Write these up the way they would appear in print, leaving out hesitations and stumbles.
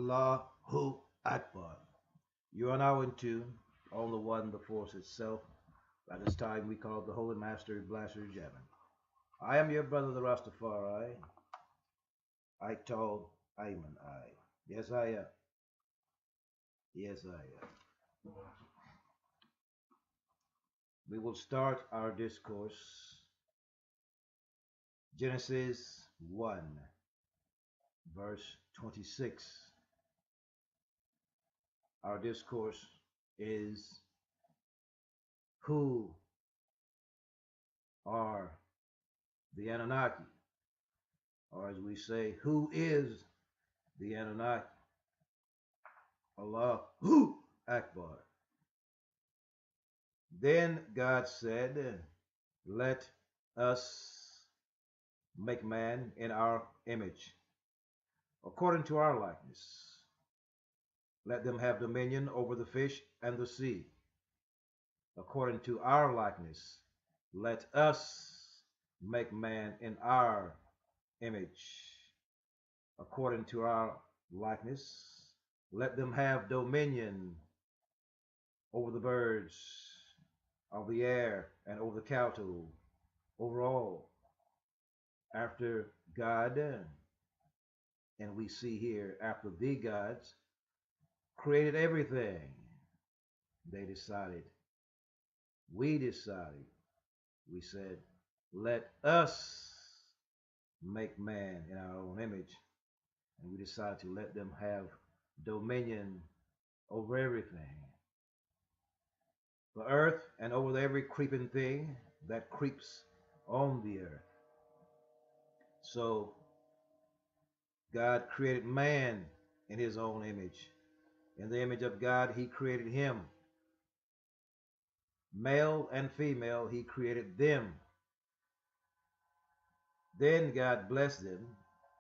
Allahu Akbar. You are now in tune on the one, the force itself. By this time we call the Holy Master Blaster Jamming. I am your brother, the Rastafari. Ital, Iman, I. Yes, I am. Yes, I am. We will start our discourse. Genesis 1, verse 26. Our discourse is, who are the Annunaki? Or as we say, who is the Annunaki? Allahu Akbar. Then God said, let us make man in our image, according to our likeness. Let them have dominion over the fish and the sea. According to our likeness, let us make man in our image. According to our likeness, let them have dominion over the birds of the air and over the cattle, over all. After God, and we see here, after the gods created everything, they decided, we said, let us make man in our own image. And we decided to let them have dominion over everything. The earth and over every creeping thing that creeps on the earth. So God created man in his own image. In the image of God, he created him. Male and female, he created them. Then God blessed them,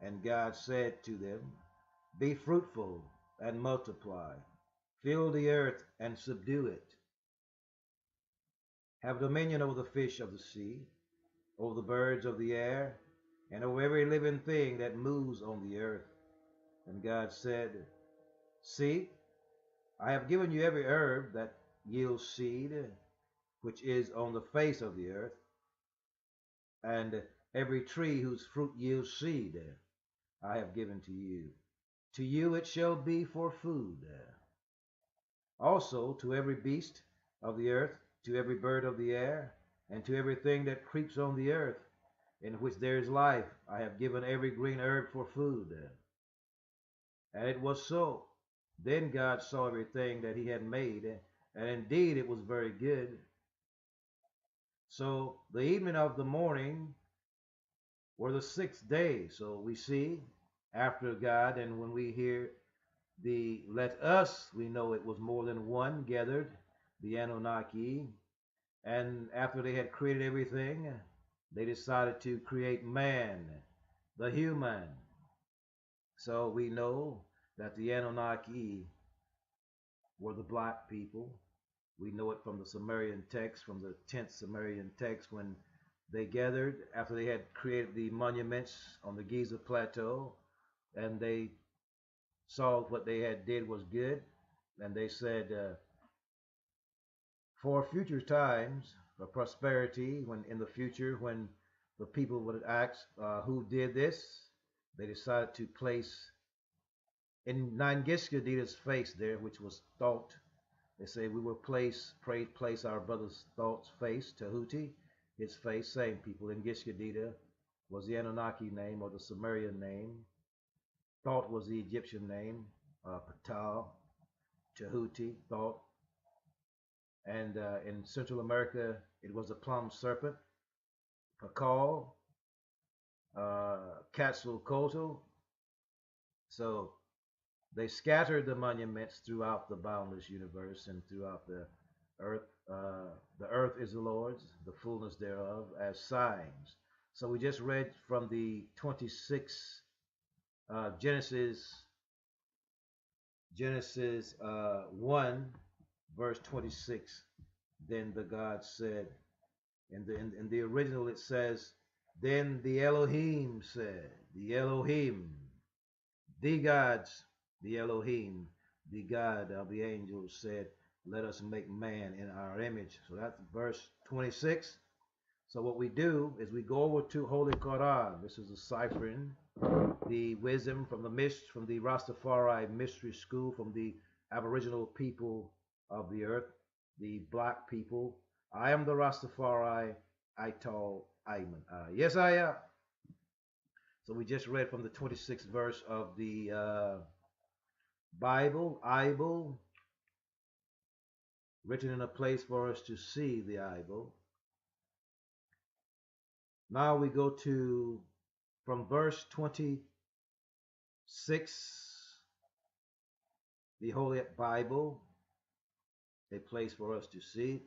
and God said to them, be fruitful and multiply, fill the earth and subdue it. Have dominion over the fish of the sea, over the birds of the air, and over every living thing that moves on the earth. And God said, see, I have given you every herb that yields seed, which is on the face of the earth, and every tree whose fruit yields seed, I have given to you. To you it shall be for food. Also to every beast of the earth, to every bird of the air, and to everything that creeps on the earth, in which there is life, I have given every green herb for food. And it was so. Then God saw everything that he had made, and indeed it was very good. So the evening of the morning were the sixth day. So we see, after God, and when we hear the let us, we know it was more than one gathered, the Annunaki. And after they had created everything, they decided to create man, the human. So we know that the Annunaki were the black people. We know it from the Sumerian text, from the 10th Sumerian text, when they gathered after they had created the monuments on the Giza Plateau, and they saw what they had did was good, and they said, for future times, for prosperity, when in the future, when the people would ask who did this, they decided to place in Nangiskadita's face there, which was thought. They say we will place our brother's thought's face, Tahuti, his face, same people. In Gishkadita was the Anunnaki name or the Sumerian name. Thought was the Egyptian name, Patal, Tahuti, thought. And in Central America, it was the plum serpent, Pakal, Quetzalcoatl. So they scattered the monuments throughout the boundless universe and throughout the earth. The earth is the Lord's, the fullness thereof, as signs. So we just read from the 26th Genesis 1, verse 26. Then the God said, in the original it says, then the Elohim said, the Elohim, the gods the Elohim, the God of the angels, said, let us make man in our image. So that's verse 26. So what we do is we go over to Holy Quran. This is deciphering the wisdom from the Rastafari mystery school, from the Aboriginal people of the earth, the black people. I am the Rastafari, Ital, Iman. Yes, I am. So we just read from the 26th verse of the Bible, written in a place for us to see the Bible. Now we go to, from verse 26, the Holy Bible, a place for us to see,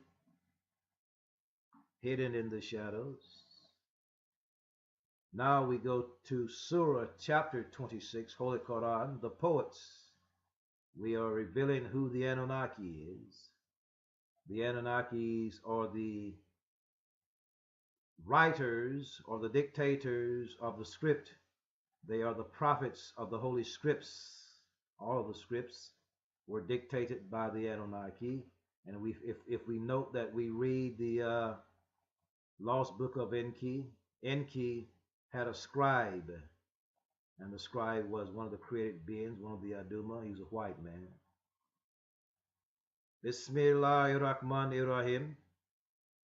hidden in the shadows. Now we go to Surah chapter 26, Holy Quran, the poets. We are revealing who the Annunaki is. The Anunnakis are the writers or the dictators of the script. They are the prophets of the holy scripts. All of the scripts were dictated by the Anunnaki. And if we note that we read the lost book of Enki, Enki had a scribe, and the scribe was one of the created beings, one of the Aduma. He was a white man. Bismillahirrahmanirrahim.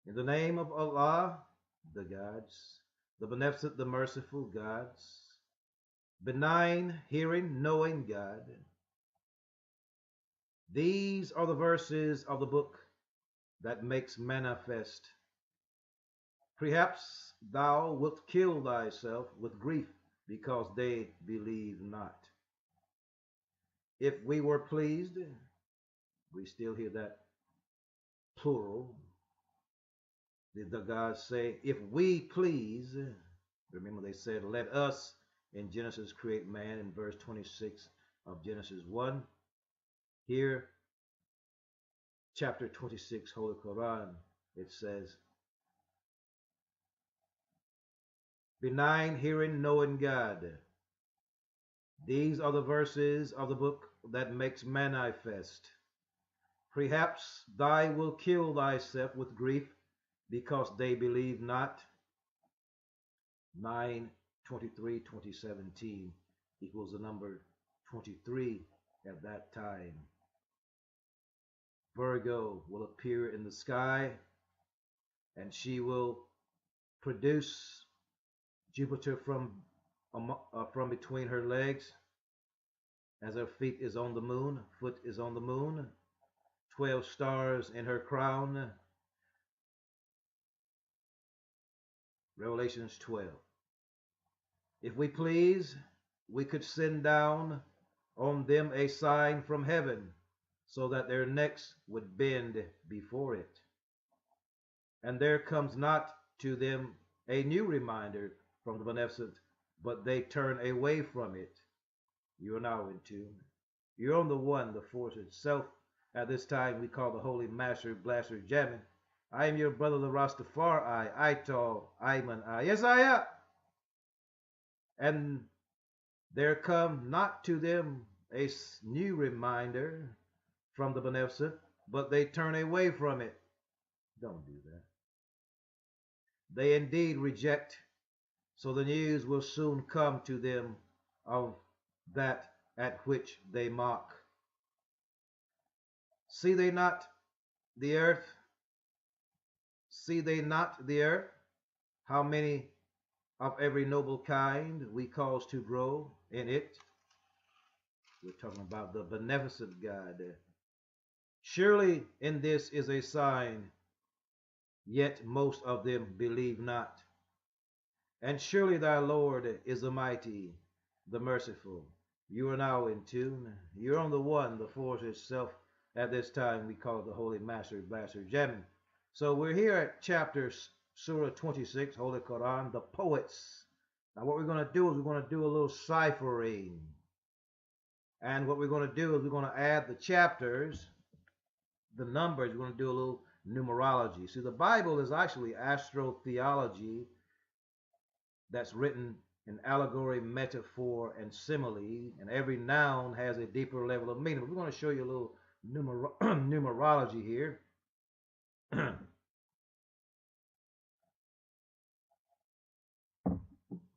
In the name of Allah, the gods, the beneficent, the merciful gods, benign, hearing, knowing God. These are the verses of the book that makes manifest. Perhaps thou wilt kill thyself with grief because they believe not. If we were pleased, we still hear that plural. The gods say, if we please, remember they said, let us in Genesis create man in verse 26 of Genesis 1. Here, chapter 26, Holy Quran, it says, benign, hearing, knowing God. These are the verses of the book that makes manifest. Perhaps thou wilt kill thyself with grief because they believe not. 9:23:2017 equals the number 23 at that time. Virgo will appear in the sky, and she will produce Jupiter from between her legs, as her feet is on the moon, foot is on the moon, 12 stars in her crown. Revelations 12. If we please, we could send down on them a sign from heaven, so that their necks would bend before it. And there comes not to them a new reminder from the beneficent, but they turn away from it. You are now in tune. You're on the one, the force itself. At this time we call the Holy Master Blaster Jamming. I am your brother, the Rastafari, Ital, Iman, yes I am. And there come not to them a new reminder from the beneficent, but they turn away from it. Don't do that. They indeed reject, so the news will soon come to them of that at which they mock. See they not the earth? See they not the earth? How many of every noble kind we cause to grow in it? We're talking about the beneficent God. Surely in this is a sign, yet most of them believe not. And surely thy Lord is the mighty, the merciful. You are now in tune. You're on the one, the force itself. At this time we call it the Holy Master Blaster Jamming. So we're here at chapter Surah 26, Holy Quran, the poets. Now what we're going to do is we're going to do a little ciphering. And what we're going to do is we're going to add the chapters, the numbers. We're going to do a little numerology. See, the Bible is actually astrotheology that's written an allegory, metaphor, and simile, and every noun has a deeper level of meaning. But we're going to show you a little numerology here.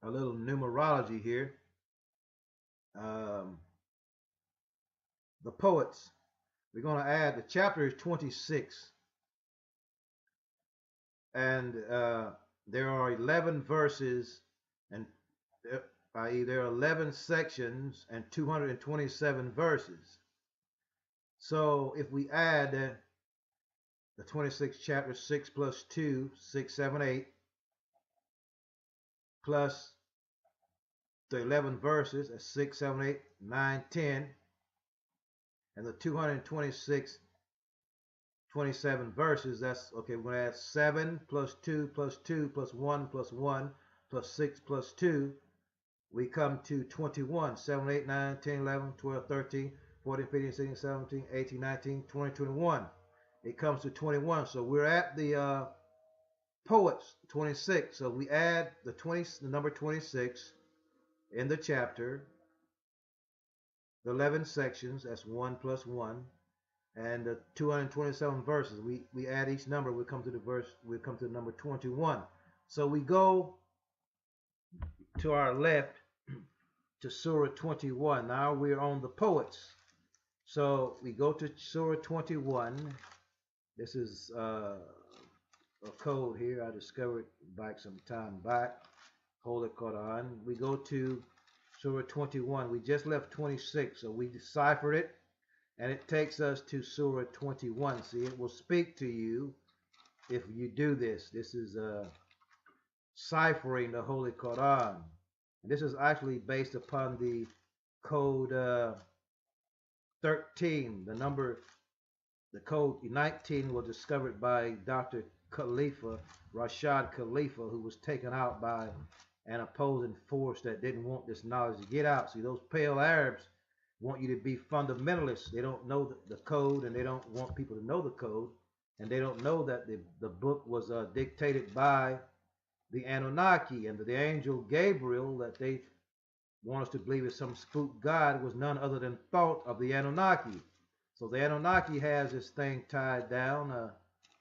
A little numerology here. The poets. We're going to add, the chapter is 26, and there are 11 verses, and i.e. there are 11 sections and 227 verses. So if we add the 26th chapter, 6 plus 2, 6, 7, 8, plus the 11 verses, that's 6, 7, 8, 9, 10, and the 226, 27 verses, that's, okay, we're going to add 7 plus 2 plus 2 plus 1 plus 1 plus 6 plus 2. We come to 21, 7, 8, 9, 10, 11, 12, 13, 14, 15, 16, 17, 18, 19, 20, 21. It comes to 21. So we're at the poets, 26. So we add the number 26 in the chapter, the 11 sections, that's 1 plus 1, and the 227 verses. We add each number, we come to the number 21. So we go to our left to Surah 21. Now we're on the poets. So we go to Surah 21. This is a code here I discovered back some time back. Holy Quran. We go to Surah 21. We just left 26, so we deciphered it, and it takes us to Surah 21. See, it will speak to you if you do this. This is ciphering the Holy Quran. And this is actually based upon the code 13. The code 19 was discovered by Dr. Khalifa, Rashad Khalifa, who was taken out by an opposing force that didn't want this knowledge to get out. See, those pale Arabs want you to be fundamentalists. They don't know the code, and they don't want people to know the code, and they don't know that the book was dictated by the Annunaki, and the angel Gabriel that they want us to believe is some spook god was none other than thought of the Annunaki. So the Anunnaki has this thing tied down,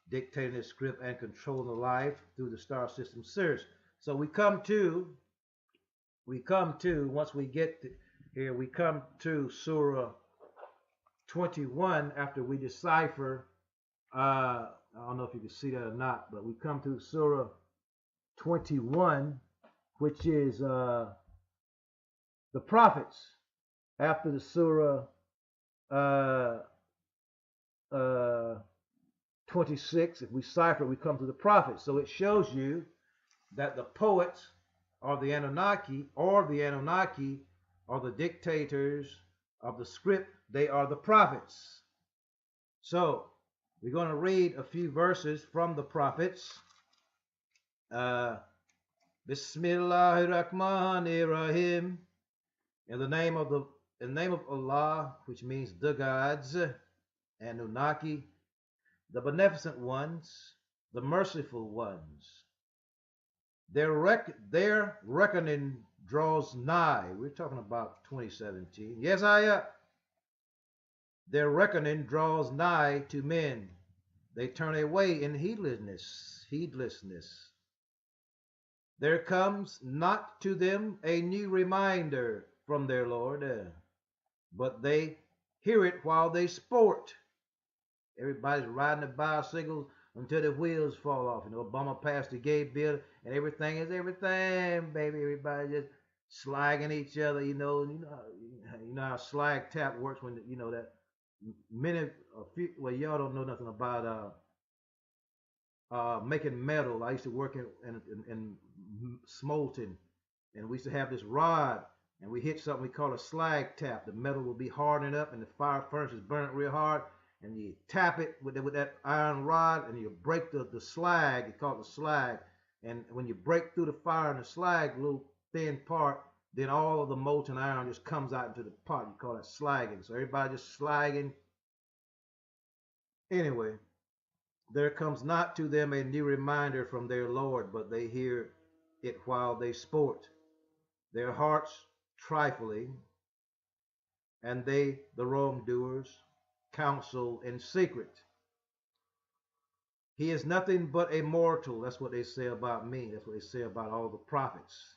dictating the script and controlling the life through the star system Sirius. So we come to, once we get to here, we come to Surah 21 after we decipher, I don't know if you can see that or not, but we come to Surah 21, which is the prophets. After the Surah 26, if we cipher, we come to the prophets. So it shows you that the poets are the Anunnaki, or the Anunnaki are the dictators of the script. They are the prophets. So we're going to read a few verses from the prophets. Bismillahirrahmanirrahim. In the name of Allah, which means the gods, Annunaki, the beneficent ones, the merciful ones. Their reckoning draws nigh. We're talking about 2017. Yes, their reckoning draws nigh to men. They turn away in heedlessness. There comes not to them a new reminder from their Lord, but they hear it while they sport. Everybody's riding a bicycle until the wheels fall off. You know, Obama passed the gay bill, and everything is everything, baby. Everybody just slagging each other. You know how slag tap works when that well, y'all don't know nothing about making metal. I used to work in smelting, and we used to have this rod, and we hit something we call a slag tap. The metal will be hardening up, and the fire furnace is burning real hard, and you tap it with that iron rod, and you break the slag. You call it the slag, and when you break through the fire and the slag, little thin part, then all of the molten iron just comes out into the pot. You call that slagging. So everybody just slagging. Anyway, there comes not to them a new reminder from their Lord, but they hear it while they sport. their hearts trifling, and they, the wrongdoers, counsel in secret. He is nothing but a mortal. That's what they say about me. That's what they say about all the prophets.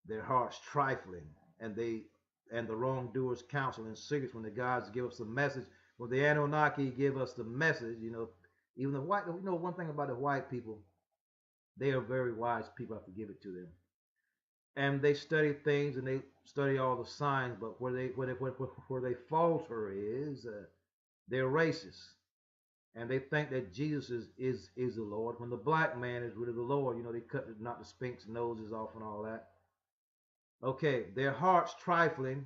Their hearts trifling, and the wrongdoers counsel in secret. When the gods give us the message, when the Annunaki give us the message, even the white, one thing about the white people, they are very wise people. I have to give it to them. And they study things and they study all the signs, but where they falter is they're racist, and they think that Jesus is the Lord when the black man is really the Lord. They knock the Sphinx noses off and all that. Okay, their hearts trifling,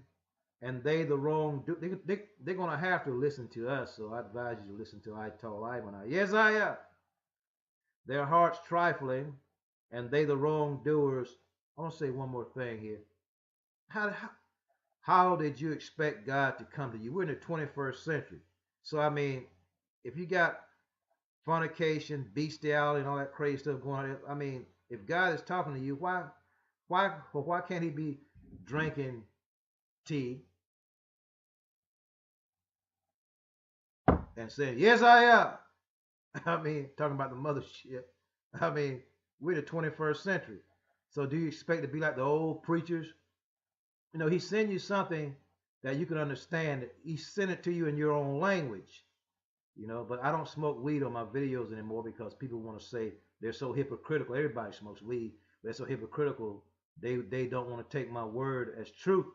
and they the wrong. They're gonna have to listen to us. So I advise you to listen to Ital, Iman. Yes, I am. Their hearts trifling, and they the wrongdoers. I want to say one more thing here. How did you expect God to come to you? We're in the 21st century. So, I mean, if you got fornication, bestiality, and all that crazy stuff going on, I mean, if God is talking to you, why can't he be drinking tea and saying, yes, I am? I mean, talking about the mothership. I mean, we're the 21st century. So do you expect to be like the old preachers? He send you something that you can understand. He sent it to you in your own language. But I don't smoke weed on my videos anymore because people want to say they're so hypocritical. Everybody smokes weed, but they're so hypocritical. They don't want to take my word as truth.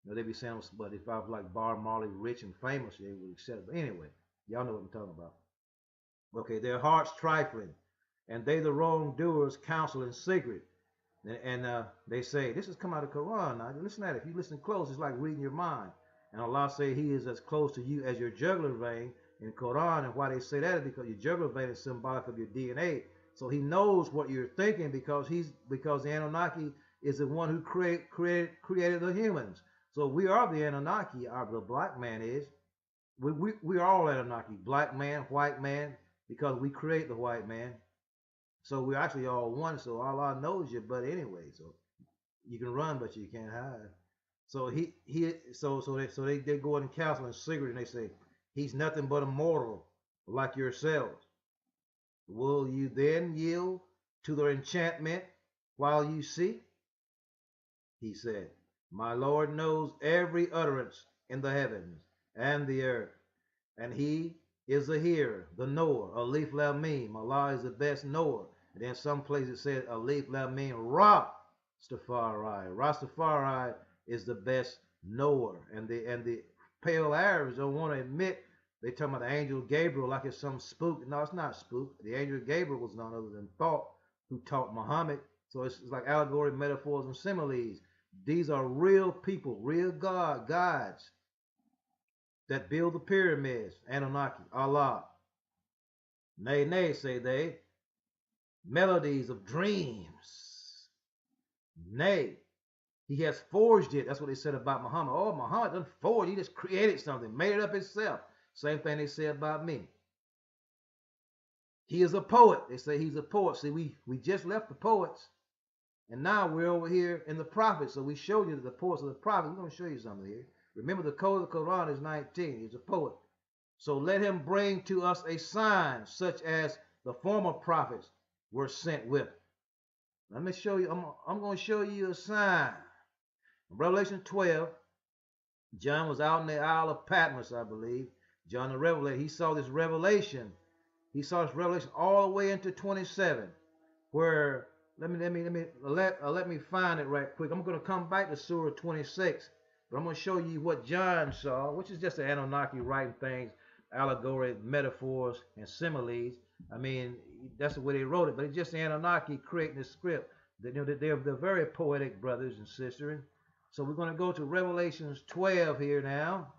They be saying, but if I was like Bar Marley, rich and famous, they would accept it. But anyway, y'all know what I'm talking about. Okay, their hearts trifling, and they the wrongdoers counsel in secret. And they say, this has come out of the Quran. Now, listen at it. If you listen close, it's like reading your mind. And Allah say he is as close to you as your jugular vein in the Quran. And why they say that is because your jugular vein is symbolic of your DNA. So he knows what you're thinking because the Annunaki is the one who created the humans. So we are the Annunaki. The black man is. We are all Annunaki. Black man, white man, because we create the white man. So we're actually all one. So Allah knows you, but anyway, so you can run, but you can't hide. So they go in counsel in secret, and they say he's nothing but a mortal like yourselves. Will you then yield to their enchantment while you see? He said, my Lord knows every utterance in the heavens and the earth, and he is a hearer, the knower. Alif Lam Mim. Allah is the best knower. And then some places it says Alif Lam Mim Rastafari. Rastafari is the best knower. And the pale Arabs don't want to admit. They talking about the angel Gabriel like it's some spook. No, it's not spook. The angel Gabriel was none other than thought who taught Muhammad. So it's like allegory, metaphors, and similes. These are real people, real gods that build the pyramids. Anunnaki, Allah. Nay, nay, say they. Melodies of dreams. Nay, he has forged it. That's what they said about Muhammad. Oh, Muhammad didn't forge. He just created something, made it up himself. Same thing they say about me. He is a poet. They say he's a poet. See, we just left the poets, and now we're over here in the prophets. So we showed you the poets of the prophets. We're going to show you something here. Remember, the code of the Quran is 19. He's a poet. So let him bring to us a sign, such as the former prophets were sent with. Let me show you. I'm going to show you a sign. In Revelation 12, John was out in the Isle of Patmos, I believe. John the Revelator, he saw this revelation. He saw this revelation all the way into 27, where let me find it right quick. I'm going to come back to Surah 26, but I'm going to show you what John saw, which is just the Anunnaki writing things, allegory, metaphors, and similes. I mean, that's the way they wrote it, but it's just the Anunnaki creating the script. They're very poetic brothers and sisters. So we're going to go to Revelations 12 here now.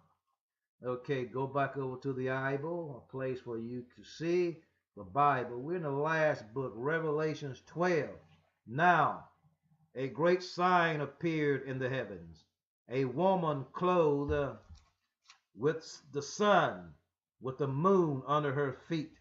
Okay, go back over to the Bible, a place for you to see the Bible. We're in the last book, Revelations 12. Now, a great sign appeared in the heavens. A woman clothed with the sun, with the moon under her feet,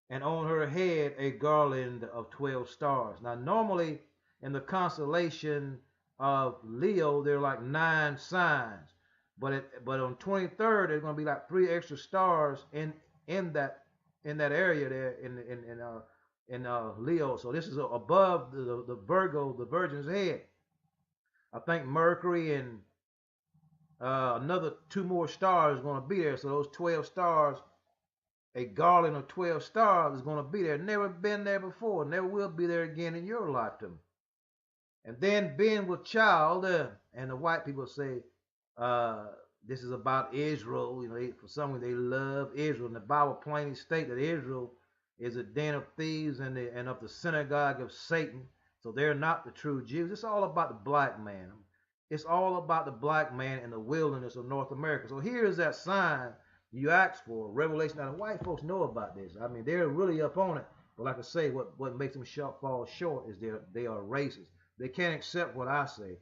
and on her head a garland of 12 stars. Now, normally in the constellation of Leo, there are like 9 signs. But on 23rd, there's going to be like 3 extra stars in that area there in Leo. So this is above the Virgo, the Virgin's head. I think Mercury and another 2 more stars is going to be there. So those 12 stars, a garland of 12 stars is going to be there. Never been there before. Never will be there again in your lifetime. And then being with child, and the white people say, this is about Israel. You know, for some reason they love Israel. And the Bible plainly states that Israel is a den of thieves and of the synagogue of Satan. So they're not the true Jews. It's all about the black man. It's all about the black man in the wilderness of North America. So here is that sign you asked for, Revelation. Now the white folks know about this. I mean, they're really up on it. But like I say, what makes them fall short is they are racist. They can't accept what I say.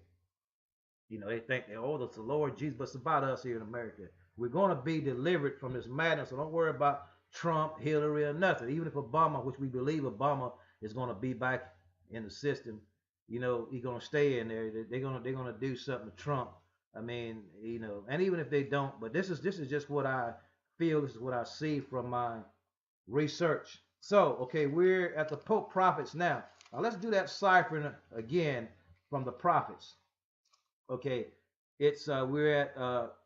You know, they think, oh, that's the Lord Jesus, but it's about us here in America. We're going to be delivered from this madness, so don't worry about Trump, Hillary, or nothing. Even if Obama, which we believe Obama is going to be back in the system, you know, he's going to stay in there. They're going to do something to Trump. I mean, you know, and even if they don't, but this is just what I feel. This is what I see from my research. So, okay, we're at the Pope prophets now. Now let's do that ciphering again from the prophets. Okay, it's we're at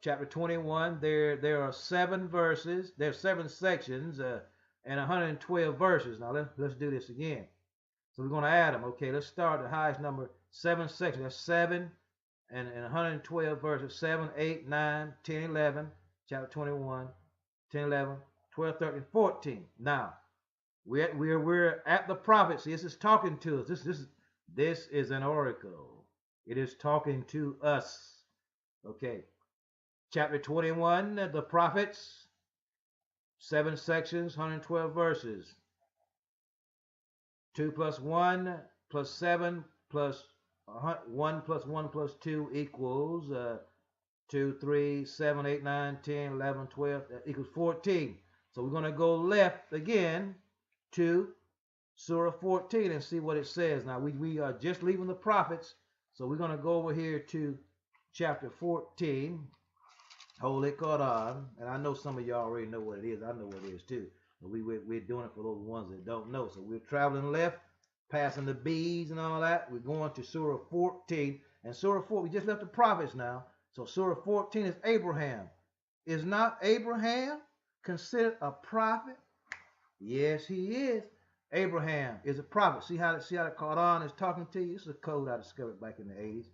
chapter 21. There are 7 verses. There's 7 sections and 112 verses. Now let's do this again. So we're going to add them. Okay, let's start the highest number. 7 sections. That's 7 and 112 verses. 7, 8, 9, 10, 11. Chapter 21, 10, 11, 12, 13, 14. Now we're at the prophets. See, this is talking to us. This is an oracle. It is talking to us. Okay. Chapter 21, the prophets, 7 sections, 112 verses. 2 plus 1 plus 7 plus 1 plus 1 plus 2 equals 2, 3, 7, 8, 9, 10, 11, 12. That equals 14. So we're going to go left again to Surah 14 and see what it says. Now we are just leaving the prophets. So we're going to go over here to chapter 14, Holy Quran. And I know some of y'all already know what it is. I know what it is too. But we're doing it for those ones that don't know. So we're traveling left, passing the bees and all that. We're going to Surah 14. And Surah 4, we just left the prophets now. So Surah 14 is Abraham. Is not Abraham considered a prophet? Yes, he is. Abraham is a prophet. See how the Quran is talking to you? This is a code I discovered back in the 80s.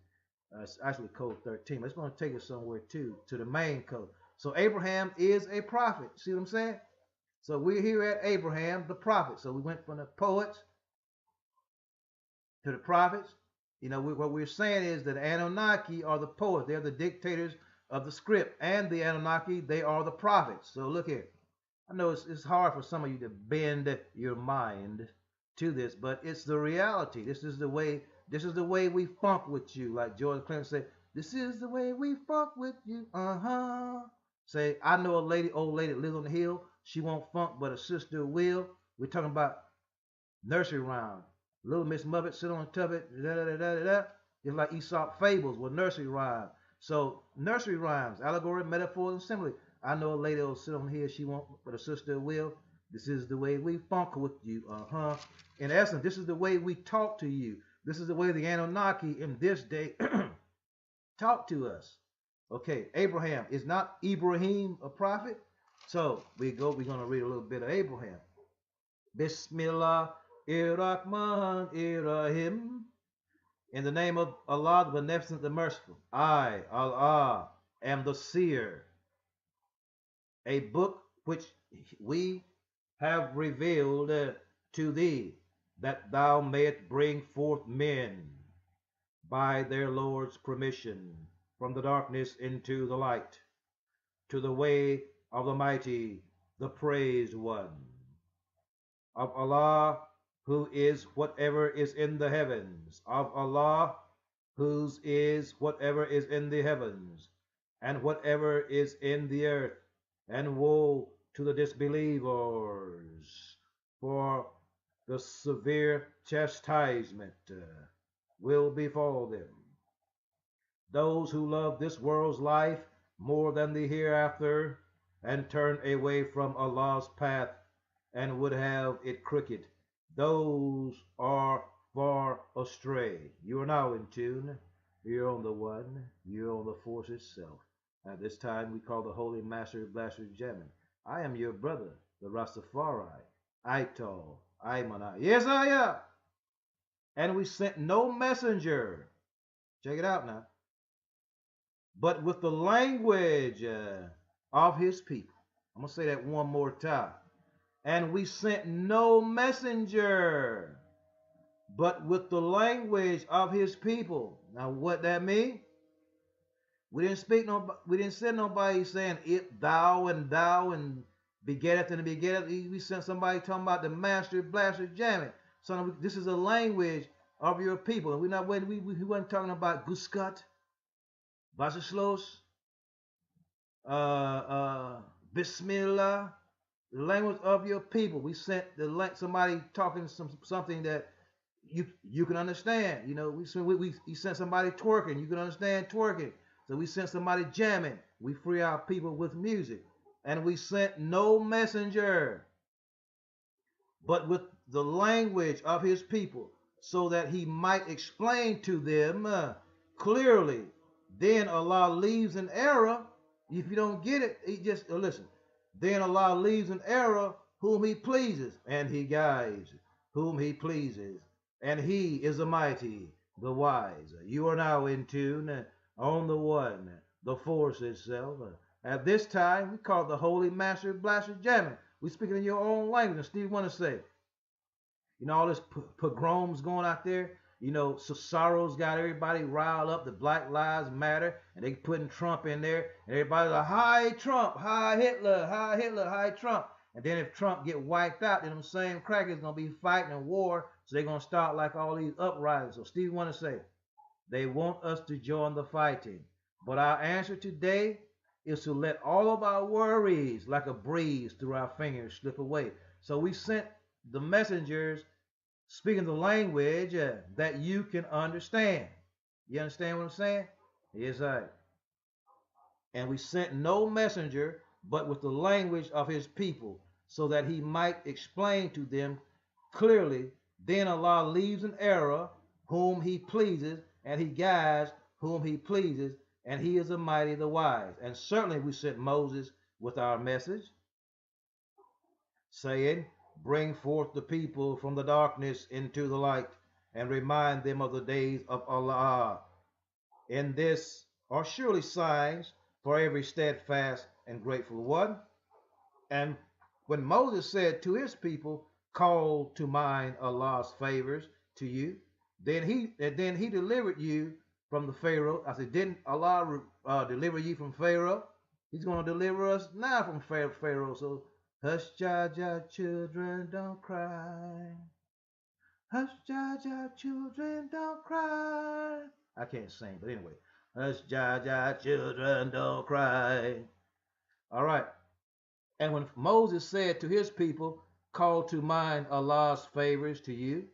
It's actually code 13. But it's going to take us somewhere too, to the main code. So Abraham is a prophet. See what I'm saying? So we're here at Abraham, the prophet. So we went from the poets to the prophets. You know, what we're saying is that Annunaki are the poets. They're the dictators of the script. And the Annunaki, they are the prophets. So look here. I know it's hard for some of you to bend your mind to this, but it's the reality. This is the way we funk with you. Like George Clinton said, this is the way we funk with you. Say, I know old lady that lives on the hill. She won't funk, but her sister will. We're talking about nursery rhymes. Little Miss Muppet sit on top of it, It's like Aesop fables with nursery rhymes. So nursery rhymes, allegory, metaphor, and simile. I know a lady will sit on here, she won't, but her sister will. This is the way we funk with you. In essence, this is the way we talk to you. This is the way the Anunnaki in this day talk to us. Okay, Abraham is not Ibrahim a prophet? So we're going to read a little bit of Abraham. Bismillah ir-Rahman ir-Rahim. In the name of Allah, the Beneficent, the Merciful. I, Allah, am the seer. A book which we have revealed to thee, that thou mayest bring forth men by their Lord's permission from the darkness into the light, to the way of the mighty, the praised one. Of Allah, who is whatever is in the heavens, of Allah, whose is whatever is in the heavens, and whatever is in the earth, and woe to the disbelievers, for the severe chastisement will befall them. those who love this world's life more than the hereafter, and turn away from Allah's path and would have it crooked. Those are far astray. You are now in tune. You're on the one. You're on the force itself. At this time, we call the Holy Master Blaster Jamin. I am your brother, the Rastafari, Ital, Iman. Yes, I am. And we sent no messenger. Check it out now. But with the language of his people. I'm going to say that one more time. And we sent no messenger, but with the language of his people. Now, what that mean? We didn't send nobody saying it, thou and begetteth and begetteth. We sent somebody talking about the master blaster jamming. So this is a language of your people. And we weren't talking about Guskat, Vasislos, Bismillah, the language of your people. We sent somebody talking something that you can understand. You know, we sent somebody twerking. You can understand twerking. So we sent somebody jamming. We free our people with music. And we sent no messenger, but with the language of his people, so that he might explain to them clearly. Then Allah leaves an error. If you don't get it, he just listen. Then Allah leaves an error whom he pleases, and he guides whom he pleases. And he is the mighty, the wise. You are now in tune on the one, the force itself. At this time, we call it the Holy Master Blaster Jamming. We speaking in your own language. And Steve want to say, you know, all this pogroms going out there. You know, Sorrow's got everybody riled up. The Black Lives Matter, and they putting Trump in there. And everybody's like, hi Trump, hi Hitler, hi Hitler, hi Trump. And then if Trump get wiped out, then them same crackers going to be fighting a war. So they're going to start like all these uprisings. So Steve want to say, they want us to join the fighting. But our answer today is to let all of our worries like a breeze through our fingers slip away. So we sent the messengers speaking the language that you can understand. You understand what I'm saying? Yes, I. And we sent no messenger, but with the language of his people, so that he might explain to them clearly. Then Allah leaves an error whom he pleases, and he guides whom he pleases, and he is the mighty, the wise. And certainly we sent Moses with our message, saying, bring forth the people from the darkness into the light, and remind them of the days of Allah. In this are surely signs for every steadfast and grateful one. And when Moses said to his people, call to mind Allah's favors to you, then he delivered you from the Pharaoh. I said, didn't Allah deliver you from Pharaoh? He's going to deliver us now from Pharaoh. So hush, Jaja, children, don't cry. Hush, Jaja, children, don't cry. I can't sing, but anyway. Hush, Jaja, children, don't cry. All right. And when Moses said to his people, call to mind Allah's favors to you,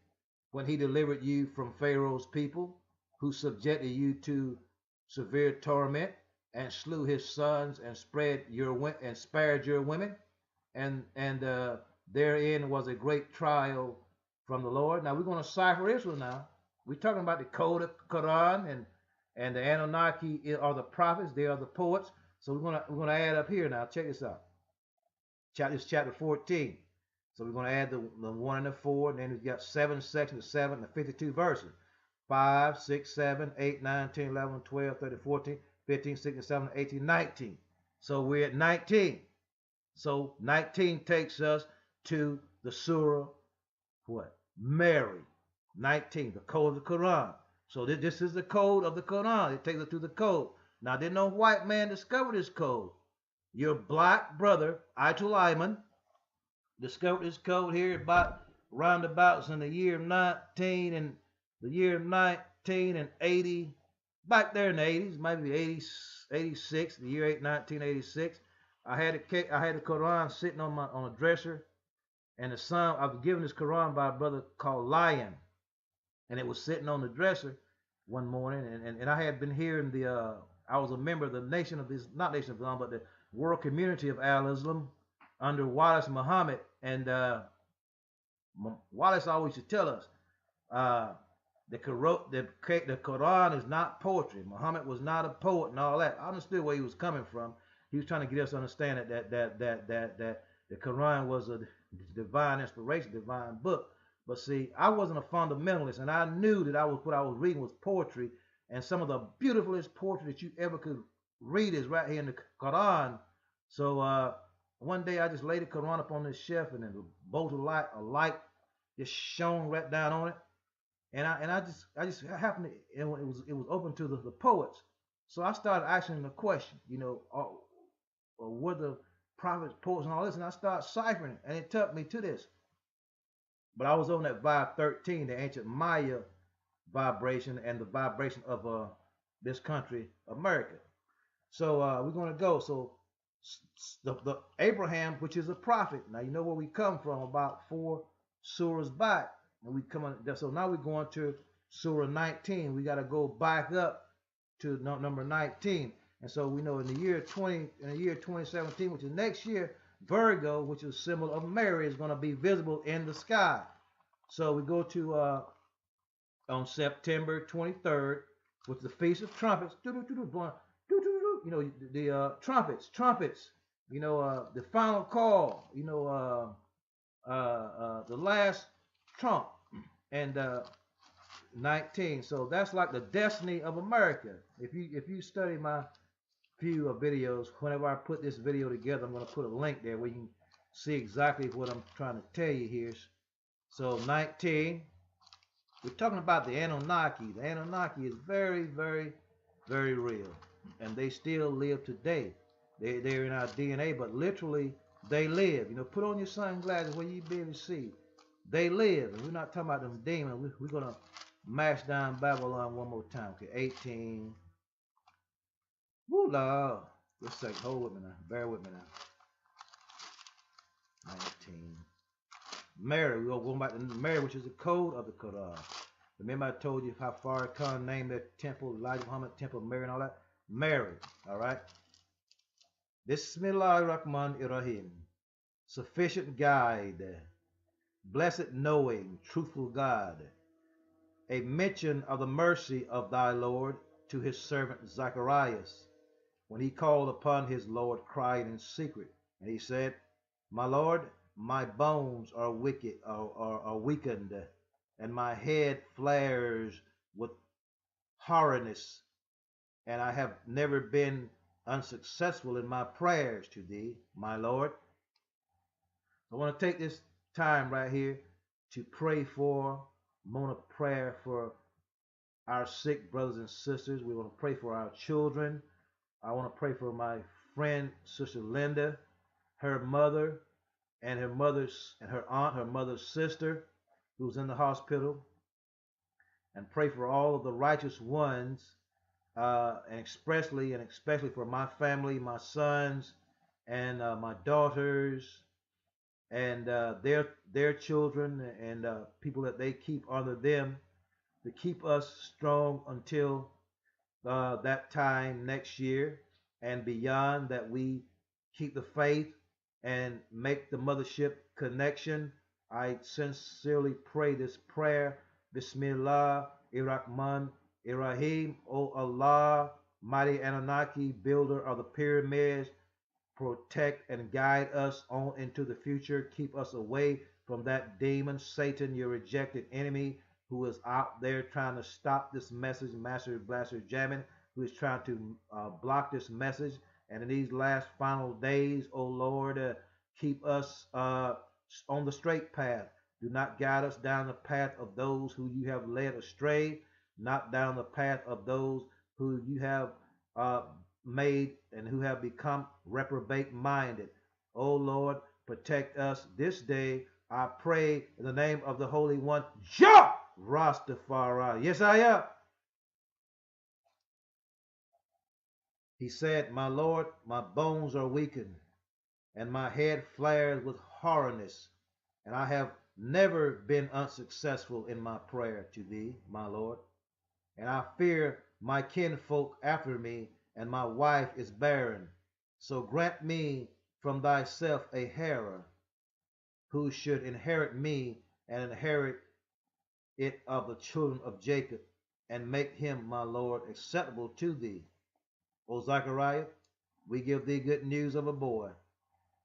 when he delivered you from Pharaoh's people, who subjected you to severe torment, and slew his sons, and spared your women, and therein was a great trial from the Lord. Now we're going to cipher Israel now. We're talking about the code of Quran, and the Annunakki are the prophets, they are the poets. So we're gonna add up here now. Check this out. This is chapter 14. So we're going to add the 1 and the 4, and then we've got 7 sections of 7 and 52 verses. 5, 6, 7, 8, 9, 10, 11, 12, 13, 14, 15, 16, 17, 18, 19. So we're at 19. So 19 takes us to the Surah, what? Mary. 19, the code of the Quran. So this is the code of the Quran. It takes us to the code. Now, did no white man discover this code? Your black brother, Ital Iman, discovered this code here about roundabouts in the year 1980, back there in the 80s, maybe 86, the year 1986. I had the Quran sitting on a dresser, and I was given this Quran by a brother called Lion, and it was sitting on the dresser, one morning, and I had been hearing I was a member of the Nation of Islam, not Nation of Islam, but the World Community of Al Islam under Wallace Muhammad, and Wallace always used to tell us uh, the Quran is not poetry. Muhammad was not a poet and all that. I understood where he was coming from. He was trying to get us to understand that the Quran was a divine inspiration, divine book. But see, I wasn't a fundamentalist, and I knew that what I was reading was poetry, and some of the beautifulest poetry that you ever could read is right here in the Quran. So one day I just laid the Quran up on this shelf, and then a bolt of light just shone right down on it, and I just happened to, it was open to the poets. So I started asking the question, or were the prophets, poets, and all this, and I started ciphering it, and it took me to this. But I was on that vibe 13, the ancient Maya vibration, and the vibration of this country, America. So we're going to go. So the Abraham, which is a prophet. Now you know where we come from, about 4 surahs back, and we come on. So now we're going to Surah 19. We got to go back up to number 19. And so we know in the year 2017, which is next year, Virgo, which is a symbol of Mary, is going to be visible in the sky. So we go to on September 23rd, with the Feast of Trumpets. You know, the trumpets. You know, the final call. You know, the last trump, and 19. So that's like the destiny of America. If you study my few videos, whenever I put this video together, I'm going to put a link there where you can see exactly what I'm trying to tell you here. So 19, we're talking about the Anunnaki. The Anunnaki is very, very, very real, and they still live today. They're in our DNA, but literally they live. You know, put on your sunglasses where you be able to see. They live, and we're not talking about them demons. We're going to mash down Babylon one more time. Okay, 18. Woo, Lord. Just a second. Hold with me now. Bear with me now. 19. Mary. We're going back to Mary, which is the code of the Quran. Remember I told you how Farrakhan named their temple, Elijah Muhammad temple, Mary and all that? Mary. All right? Bismillahirrahmanirrahim. Sufficient guide. Blessed knowing, truthful God. A mention of the mercy of thy Lord to his servant Zechariah, when he called upon his Lord, cried in secret. And he said, My Lord, my bones are weakened, and my head flares with horridness, and I have never been unsuccessful in my prayers to thee, my Lord. I want to take this time right here to pray for, moment of prayer for our sick brothers and sisters. We want to pray for our children. I want to pray for my friend, Sister Linda, her mother, and her mother's and her aunt, her mother's sister, who's in the hospital. And pray for all of the righteous ones, and especially for my family, my sons, and my daughters, and their children, and people that they keep under them, to keep us strong until that time next year and beyond, that we keep the faith and make the mothership connection. I sincerely pray this prayer. Bismillah Irrahman Irrahim. O Allah, mighty Annunaki, builder of the pyramids, protect and guide us on into the future. Keep us away from that demon, Satan, your rejected enemy, who is out there trying to stop this message, Master Blaster Jamming, who is trying to block this message. And in these last final days, O Lord, keep us on the straight path. Do not guide us down the path of those who you have led astray, not down the path of those who you have made and who have become reprobate minded. O Lord, protect us this day. I pray in the name of the Holy One, Jah Rastafari. Yes, I am. He said, My Lord, my bones are weakened, and my head flares with horrorness, and I have never been unsuccessful in my prayer to thee, my Lord. and I fear my kinfolk after me, and my wife is barren. So grant me from thyself a heir, who should inherit me and inherit it of the children of Jacob, and make him, my Lord, acceptable to thee. O Zechariah, we give thee good news of a boy,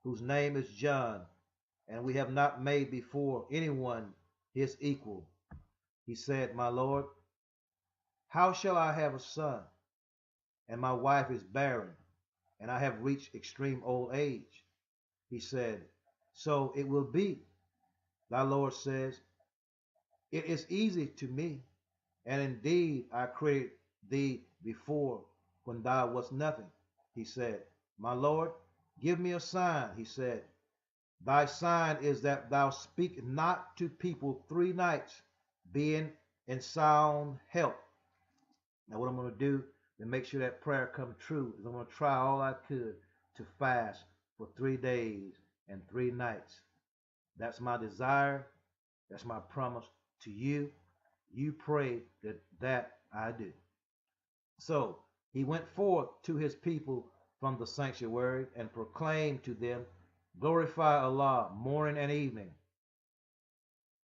whose name is John, and we have not made before anyone his equal. He said, My Lord, how shall I have a son? And my wife is barren, and I have reached extreme old age. He said, So it will be. Thy Lord says, It is easy to me, and indeed I created thee before when thou wast nothing. He said, My Lord, give me a sign. He said, Thy sign is that thou speak not to people 3 nights, being in sound health. Now what I'm going to do to make sure that prayer comes true is I'm going to try all I could to fast for 3 days and 3 nights. That's my desire. That's my promise to you. You pray that I do. So he went forth to his people from the sanctuary and proclaimed to them, Glorify Allah morning and evening.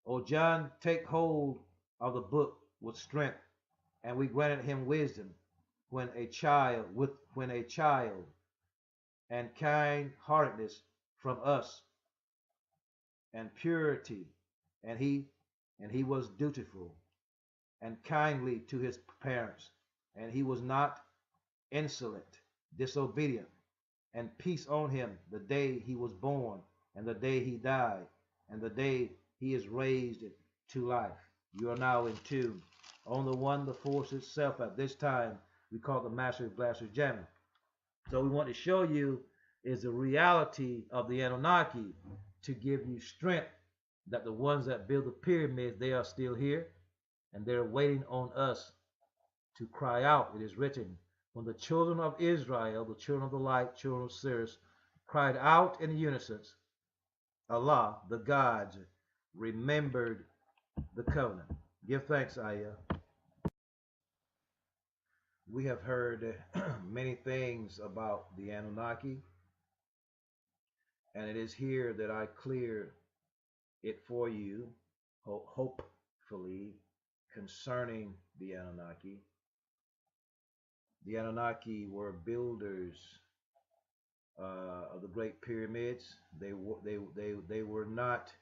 O John, take hold of the book with strength, and we granted him wisdom when a child, and kind-heartedness from us, and purity, and he was dutiful and kindly to his parents, and he was not insolent, disobedient, and peace on him the day he was born, and the day he died, and the day he is raised to life. You are now in tune. On the one, the force itself at this time, we call it the Master Blaster Jamming. So we want to show you is the reality of the Anunnaki to give you strength that the ones that build the pyramids, they are still here, and they're waiting on us to cry out. It is written, when the children of Israel, the children of the light, children of Sirius, cried out in unison, Allah, the gods, remembered the covenant. Give thanks, Ayah. We have heard many things about the Anunnaki, and it is here that I clear it for you, hopefully, concerning the Anunnaki. The Anunnaki were builders of the Great Pyramids. They were not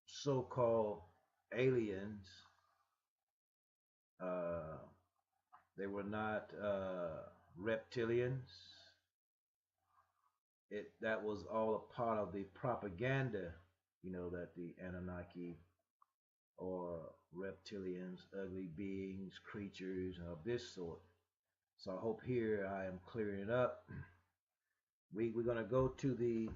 so-called aliens. They were not reptilians. That was all a part of the propaganda, that the Anunnaki or reptilians, ugly beings, creatures of this sort. So I hope here I am clearing it up. We're going to go to the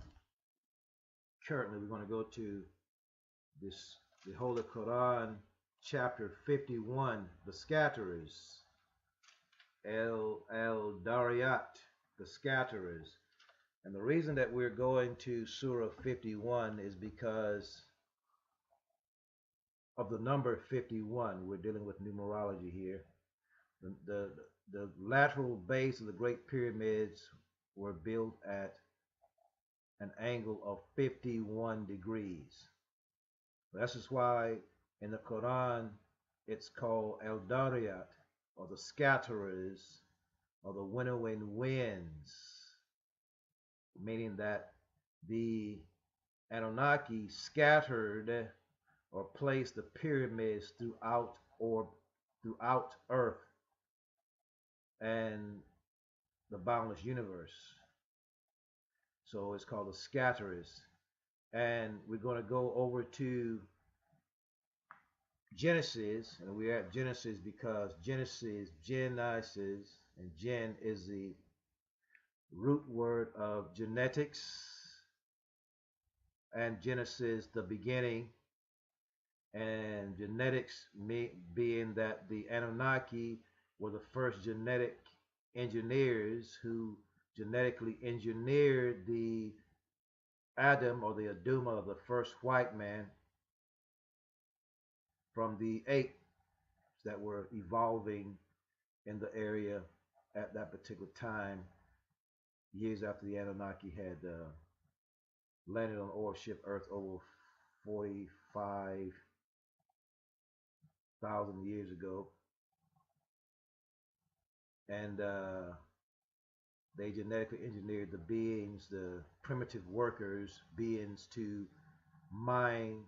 Holy Quran, chapter 51, the scatterers, El Dariyat, the scatterers. And the reason that we're going to Surah 51 is because of the number 51. We're dealing with numerology here. The lateral base of the Great Pyramids were built at an angle of 51 degrees. That's just why in the Quran it's called El Dariyat, or the scatterers, or the winnowing winds, meaning that the Anunnaki scattered or placed the pyramids throughout Earth and the boundless universe. So it's called the scatterers. And we're going to go over to Genesis, and we're at Genesis because Genesis, and gen is the root word of genetics, and Genesis, the beginning, and genetics being that the Anunnaki were the first genetic engineers who genetically engineered the Adam, or the Aduma, of the first white man from the apes that were evolving in the area at that particular time, years after the Anunnaki had landed on Orship Earth over 45,000 years ago. And they genetically engineered the beings, the primitive workers, beings to mine,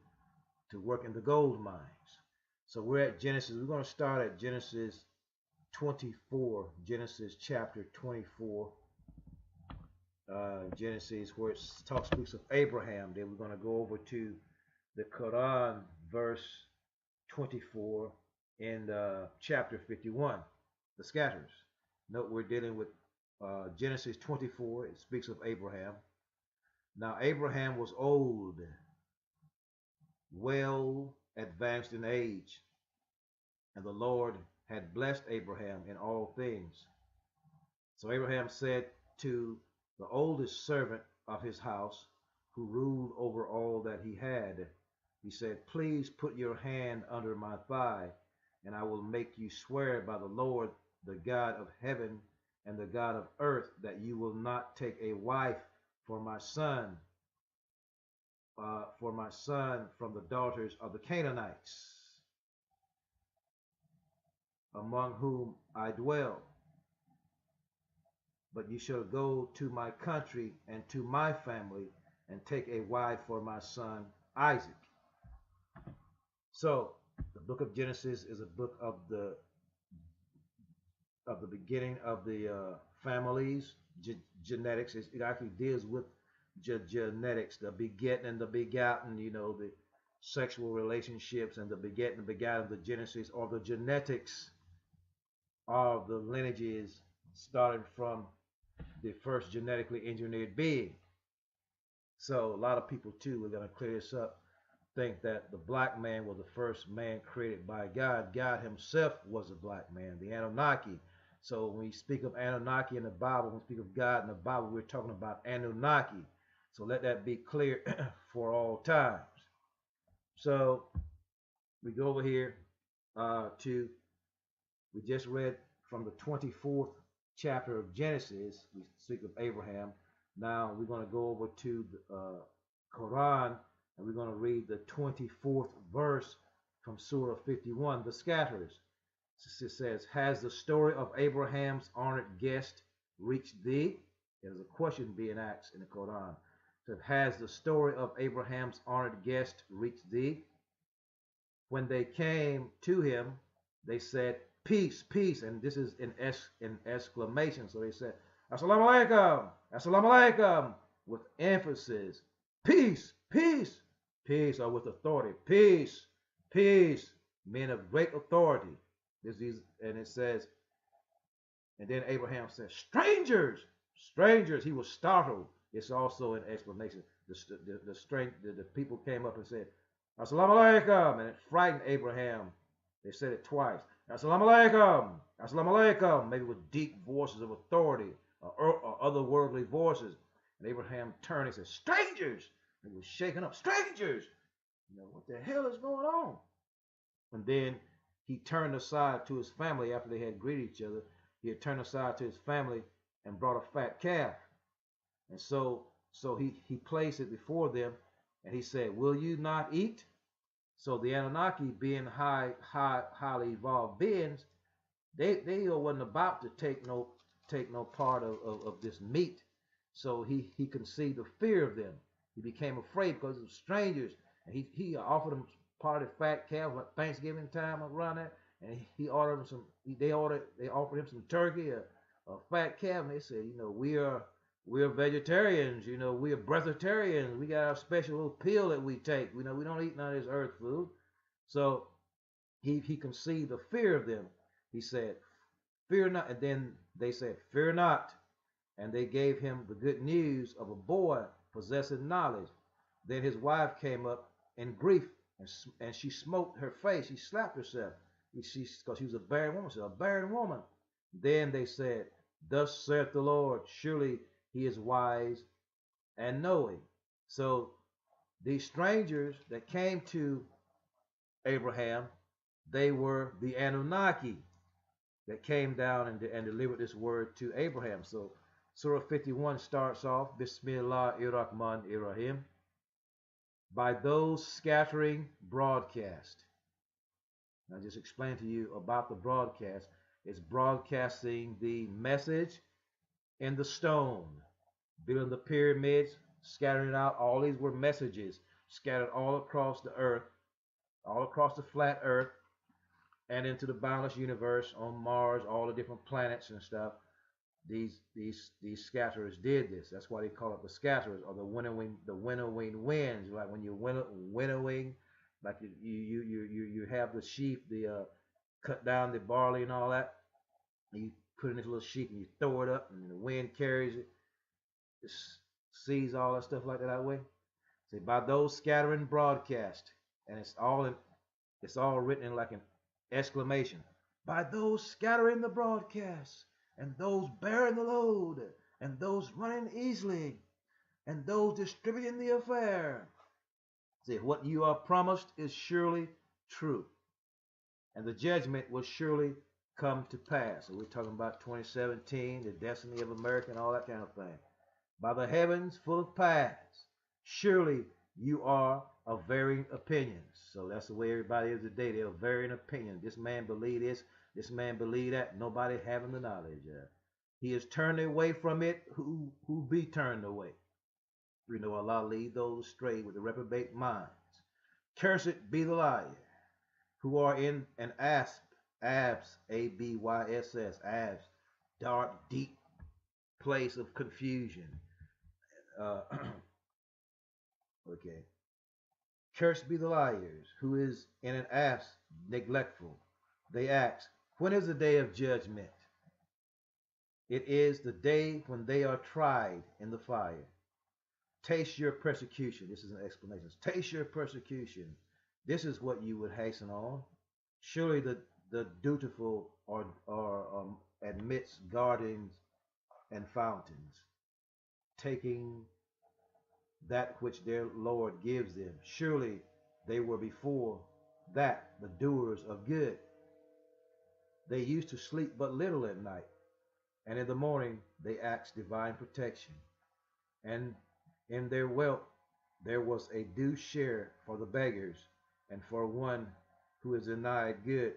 to work in the gold mines. So we're at Genesis. We're going to start at Genesis 24, Genesis chapter 24. Genesis, where it speaks of Abraham. Then we're going to go over to the Quran, verse 24, in chapter 51, the scatters. Note we're dealing with Genesis 24. It speaks of Abraham. Now Abraham was old, well advanced in age, and the Lord had blessed Abraham in all things. So Abraham said to the oldest servant of his house, who ruled over all that he had, he said, "Please put your hand under my thigh, and I will make you swear by the Lord, the God of heaven and the God of earth, that you will not take a wife for my son from the daughters of the Canaanites, among whom I dwell. But you shall go to my country and to my family and take a wife for my son Isaac." So the book of Genesis is a book of the beginning of the families, genetics. It actually deals with genetics, the begetting and the begotten, the sexual relationships and the begetting and begotten, the Genesis, or the genetics of the lineages starting from the first genetically engineered being. So a lot of people too, we're going to clear this up, think that the black man was the first man created by God. God himself was a black man, the Anunnaki. So when we speak of Anunnaki in the Bible, when we speak of God in the Bible, we're talking about Annunaki. So let that be clear for all times. So we go over here we just read from the 24th chapter of Genesis. We speak of Abraham. Now we're going to go over to the Quran, and we're going to read the 24th verse from Surah 51, the Scatterers. It says, "Has the story of Abraham's honored guest reached thee?" There's a question being asked in the Quran. It says, "Has the story of Abraham's honored guest reached thee? When they came to him, they said, 'Peace, peace.'" And this is in exclamation. So they said, "Assalamu alaikum, assalamu alaikum," with emphasis. "Peace, peace, peace," or with authority. "Peace, peace," men of great authority. And it says, and then Abraham says, "Strangers, strangers." He was startled. It's also an explanation. The people came up and said, "Assalamu alaikum," and it frightened Abraham. They said it twice. "Assalamu alaikum, assalamu alaikum," maybe with deep voices of authority or otherworldly voices. And Abraham turned and said, "Strangers." He was shaken up. "Strangers." What the hell is going on? And then he turned aside to his family after they had greeted each other. He had turned aside to his family and brought a fat calf. And so he placed it before them, and he said, "Will you not eat?" So the Anunnaki, being highly evolved beings, they wasn't about to take no part of this meat. So he conceived a fear of them. He became afraid because of strangers, and he offered them part of the fat calf at Thanksgiving time around there, and he ordered them some. They offered him some turkey, a fat calf, and they said, we're vegetarians, we are breatharians. We got our special little pill that we take. We don't eat none of this earth food. So he conceived a fear of them. He said, "Fear not," and then they said, "Fear not," and they gave him the good news of a boy possessing knowledge. Then his wife came up in grief, and she smote her face. She slapped herself because she was a barren woman. She was a barren woman. Then they said, "Thus saith the Lord, surely he is wise and knowing." So these strangers that came to Abraham, They were the Anunnaki that came down and delivered this word to Abraham. So Surah 51 starts off, Bismillah ir-Rahman ir-Rahim, by those scattering broadcast. Now just explain to you about the broadcast. It's broadcasting the message in the stone, building the pyramids, scattering it out. All these were messages scattered all across the earth, all across the flat earth, and into the boundless universe on Mars, all the different planets and stuff. These scatterers did this. That's why they call it the scatterers, or the winnowing winds. Like when you're winnowing, like you have the sheaf, cut down the barley and all that. And you put it in this little sheaf and you throw it up, and the wind carries it. It sees all that stuff like that way. Say by those scattering broadcast, and it's all written in like an exclamation. By those scattering the broadcast, and those bearing the load, and those running easily, and those distributing the affair. See, what you are promised is surely true, and the judgment will surely come to pass. So we're talking about 2017, the destiny of America, and all that kind of thing. By the heavens full of paths, surely you are of varying opinions. So that's the way everybody is today. They're of varying opinions. This man believe this man believe that. Nobody having the knowledge. He is turned away from it. Who be turned away? We know Allah lead those astray with the reprobate minds. Cursed be the liar, who are in an abs, ABYSS, abs, dark, deep place of confusion. Okay. Cursed be the liars, who is in an abs, neglectful. They ask, when is the day of judgment? It is the day when they are tried in the fire. Taste your persecution. This is an explanation. Taste your persecution. This is what you would hasten on. Surely the dutiful are admits gardens and fountains, taking that which their Lord gives them. Surely they were before that the doers of good. They used to sleep but little at night, and in the morning they asked divine protection. And in their wealth there was a due share for the beggars, and for one who is denied good.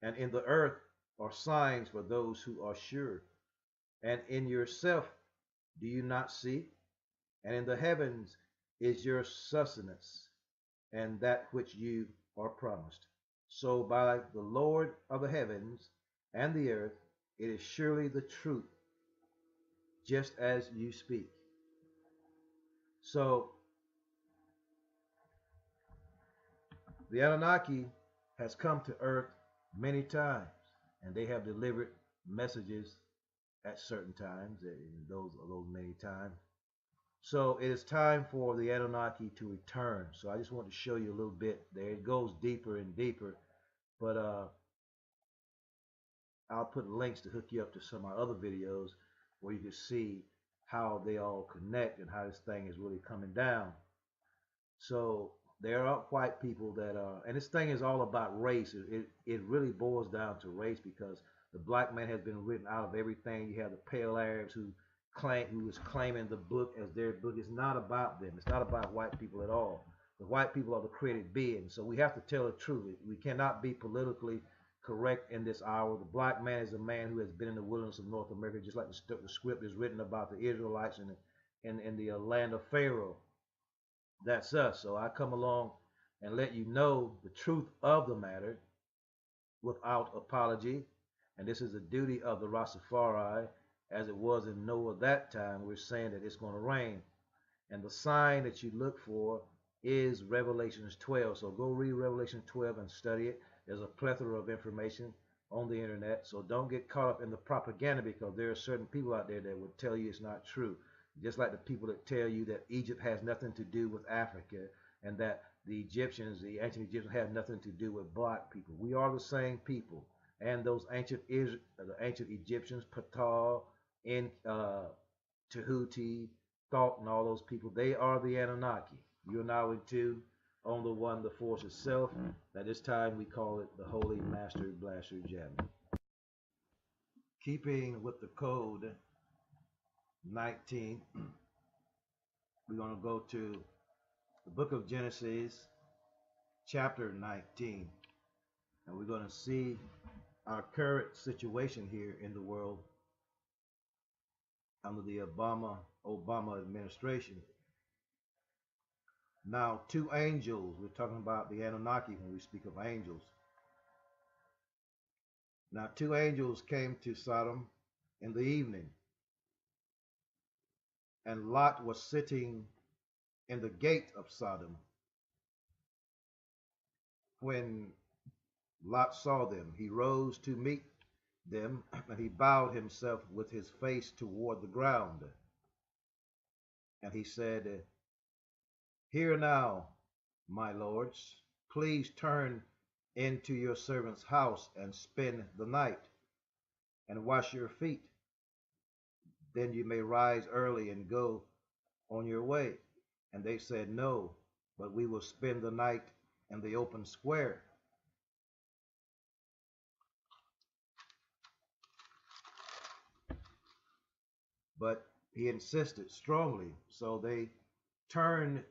And in the earth are signs for those who are sure. And in yourself do you not see? And in the heavens is your sustenance, and that which you are promised. So by the Lord of the heavens and the earth, it is surely the truth, just as you speak. So the Annunaki has come to earth many times, and they have delivered messages at certain times, in those many times. So it is time for the Anunnaki to return. So I just want to show you a little bit there. It goes deeper and deeper, but I'll put links to hook you up to some of my other videos where you can see how they all connect and how this thing is really coming down. So there are white people that are, and this thing is all about race. It really boils down to race, because the black man has been written out of everything. You have the pale Arabs who is claiming the book as their book. It's not about them. It's not about white people at all. The white people are the created beings. So we have to tell the truth. We cannot be politically correct in this hour. The black man is a man who has been in the wilderness of North America, just like the script is written about the Israelites in the land of Pharaoh. That's us. So I come along and let you know the truth of the matter without apology. And this is the duty of the Rastafari, as it was in Noah that time. We're saying that it's going to rain. And the sign that you look for is Revelations 12. So go read Revelation 12 and study it. There's a plethora of information on the internet. So don't get caught up in the propaganda, because there are certain people out there that would tell you it's not true. Just like the people that tell you that Egypt has nothing to do with Africa, and that the Egyptians, the ancient Egyptians, have nothing to do with black people. We are the same people. And those ancient Egyptians, Patal, Tahuti, Thought, and all those people, they are the Anunnaki. You're now into on the one, the force itself. At this time, we call it the Holy Master Blaster Jamming. Keeping with the code 19, we're going to go to the book of Genesis, chapter 19, and we're going to see our current situation here in the world under the Obama administration. Now, two angels, we're talking about the Annunakki when we speak of angels. Now, two angels came to Sodom in the evening, and Lot was sitting in the gate of Sodom. When Lot saw them, he rose to meet them, and he bowed himself with his face toward the ground. And he said, "Hear now, my lords, please turn into your servant's house and spend the night, and wash your feet. Then you may rise early and go on your way." And they said, "No, but we will spend the night in the open square." But he insisted strongly, so they turned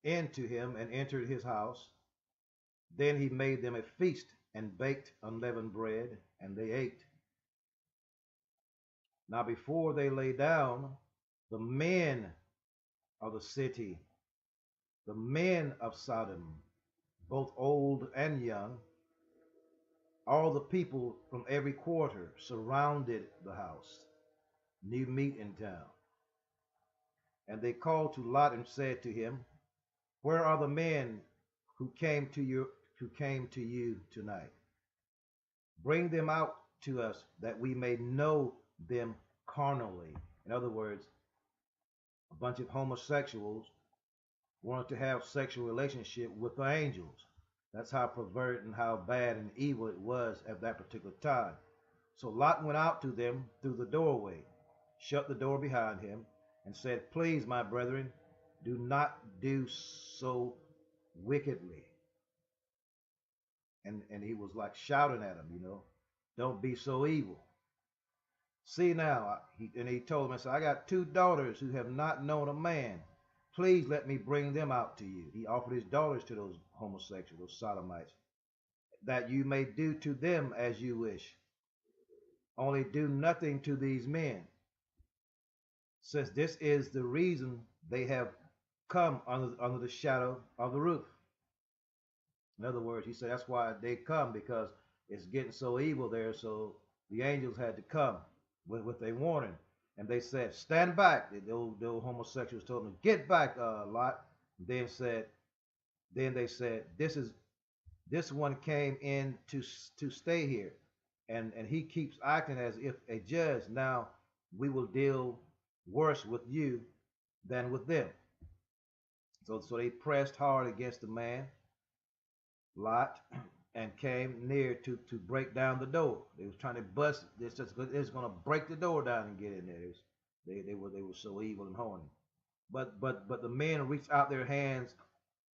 into him and entered his house. Then he made them a feast and baked unleavened bread, and they ate. Now before they lay down, the men of the city, the men of Sodom, both old and young, all the people from every quarter surrounded the house, new meat in town. And they called to Lot and said to him, "Where are the men who came to you tonight? Bring them out to us that we may know them carnally." In other words, a bunch of homosexuals wanted to have sexual relationship with the angels. That's how perverted and how bad and evil it was at that particular time. So Lot went out to them through the doorway, shut the door behind him, and said, "Please, my brethren, do not do so wickedly." And he was like shouting at them, "Don't be so evil. See now," he told them, "I got two daughters who have not known a man. Please let me bring them out to you." He offered his daughters to those homosexuals, those sodomites, "that you may do to them as you wish. Only do nothing to these men, since this is the reason they have come under the shadow of the roof." In other words, he said that's why they come, because it's getting so evil there, so the angels had to come with a warning. And they said, "Stand back." The old homosexuals told them, "Get back, Lot." Then they said, "This one came in to stay here, and he keeps acting as if a judge. Now we will deal worse with you than with them." So they pressed hard against the man, Lot, and came near to break down the door. They was trying to bust it. It's going to break the door down and get in there. They were so evil and horny. But the men reached out their hands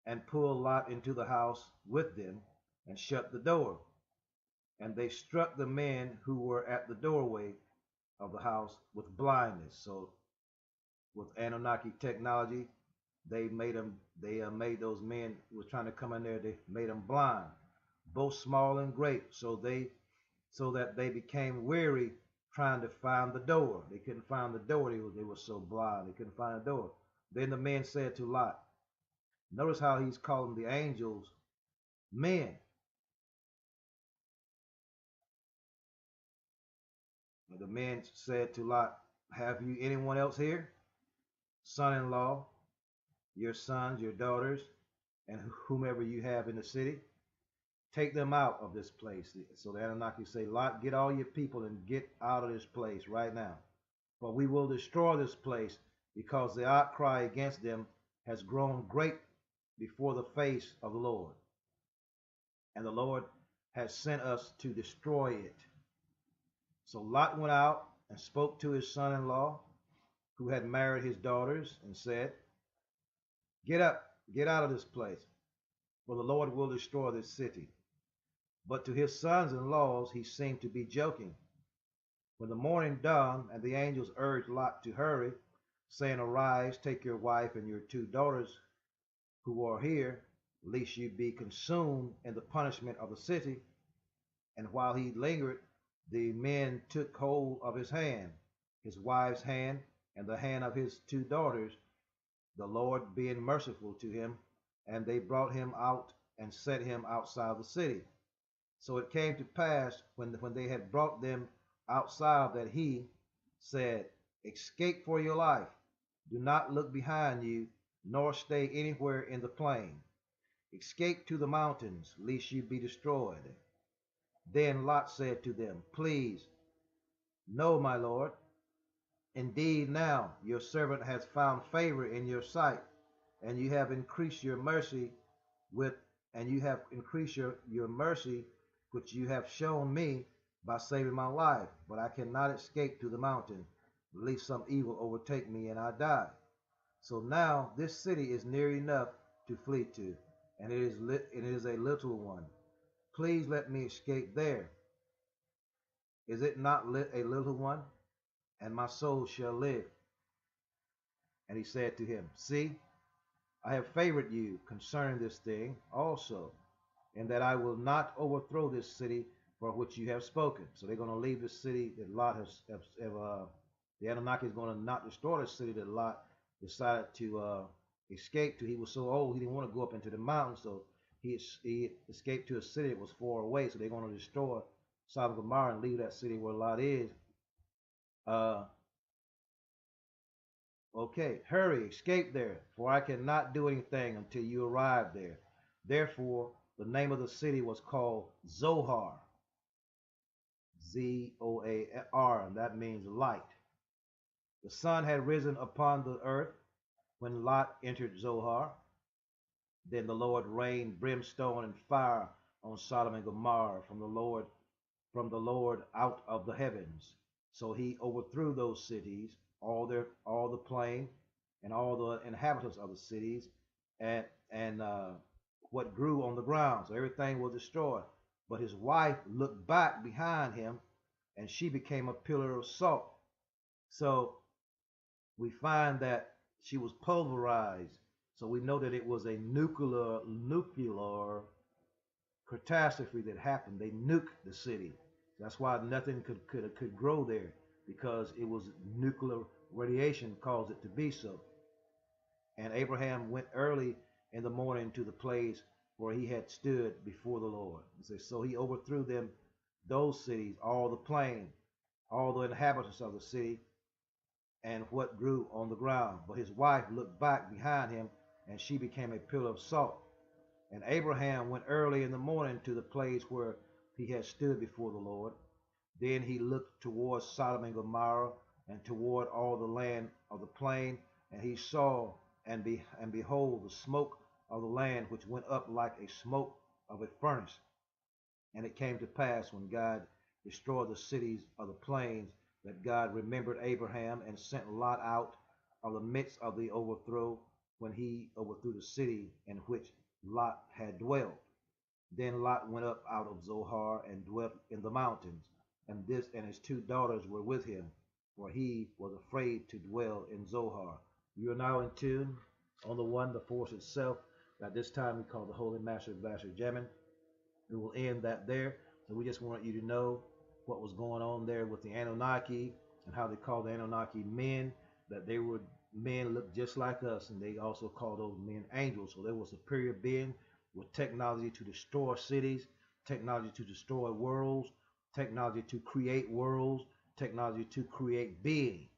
and pulled Lot into the house with them and shut the door. And they struck the men who were at the doorway of the house with blindness. So with Anunnaki technology, they made those men who were trying to come in there, they made them blind, both small and great, so that they became weary trying to find the door. They couldn't find the door. They were so blind they couldn't find the door. Then the men said to Lot, notice how he's calling the angels men. The men said to Lot, "Have you anyone else here? Son-in-law, your sons, your daughters, and whomever you have in the city? Take them out of this place." So the Anunnaki say, "Lot, get all your people and get out of this place right now. For we will destroy this place, because the outcry against them has grown great before the face of the Lord. And the Lord has sent us to destroy it." So Lot went out and spoke to his son-in-law, who had married his daughters, and said, "Get up, get out of this place. for the Lord will destroy this city. But to his sons-in-law he seemed to be joking. When the morning dawned, and the angels urged Lot to hurry, saying, Arise, take your wife and your 2 daughters who are here, lest you be consumed in the punishment of the city. And while he lingered, the men took hold of his hand, his wife's hand, and the hand of his 2 daughters, the Lord being merciful to him, and they brought him out and set him outside the city. So it came to pass, when they had brought them outside, that he said, Escape for your life. Do not look behind you, nor stay anywhere in the plain. Escape to the mountains, lest you be destroyed. Then Lot said to them, Please, no, my lord. Indeed, now your servant has found favor in your sight, and you have increased your mercy your mercy which you have shown me by saving my life. But I cannot escape to the mountain, lest some evil overtake me and I die. So now this city is near enough to flee to, and it is a little one. Please let me escape there. Is it not a little one? And my soul shall live. And he said to him, See, I have favored you concerning this thing also, and that I will not overthrow this city for which you have spoken. So they're going to leave the city that Lot the Annunaki is going to not destroy the city that Lot decided to escape to. He was so old, he didn't want to go up into the mountains, so he escaped to a city that was far away. So they're going to destroy Sodom and Gomorrah and leave that city where Lot is. Okay, hurry, escape there, for I cannot do anything until you arrive there. Therefore, the name of the city was called Zoar, Zoar, and that means light. The sun had risen upon the earth when Lot entered Zoar. Then the Lord rained brimstone and fire on Sodom and Gomorrah from the Lord out of the heavens. So he overthrew those cities, all the plain, and all the inhabitants of the cities, and what grew on the ground. So everything was destroyed. But his wife looked back behind him, and she became a pillar of salt. So we find that she was pulverized. So we know that it was a nuclear catastrophe that happened. They nuked the city. That's why nothing could grow there, because it was nuclear radiation caused it to be so. And Abraham went early in the morning to the place where he had stood before the Lord. So he overthrew those cities, all the plain, all the inhabitants of the city, and what grew on the ground. But his wife looked back behind him, and she became a pillar of salt. And Abraham went early in the morning to the place where he had stood before the Lord. Then he looked towards Sodom and Gomorrah, and toward all the land of the plain, and he saw, and behold, the smoke of the land which went up like a smoke of a furnace. And it came to pass, when God destroyed the cities of the plains, that God remembered Abraham, and sent Lot out of the midst of the overthrow, when he overthrew the city in which Lot had dwelt. Then Lot went up out of Zoar and dwelt in the mountains, and his 2 daughters were with him, for he was afraid to dwell in Zoar. We are now in tune on the one, the force itself, that this time we call the Holy Master Blaster Jamming. We will end that there. So we just want you to know what was going on there with the Annunaki, and how they called the Anunnaki men, that they were men looked just like us, and they also called those men angels. So they were superior beings with technology to destroy cities, technology to destroy worlds, technology to create worlds, technology to create beings.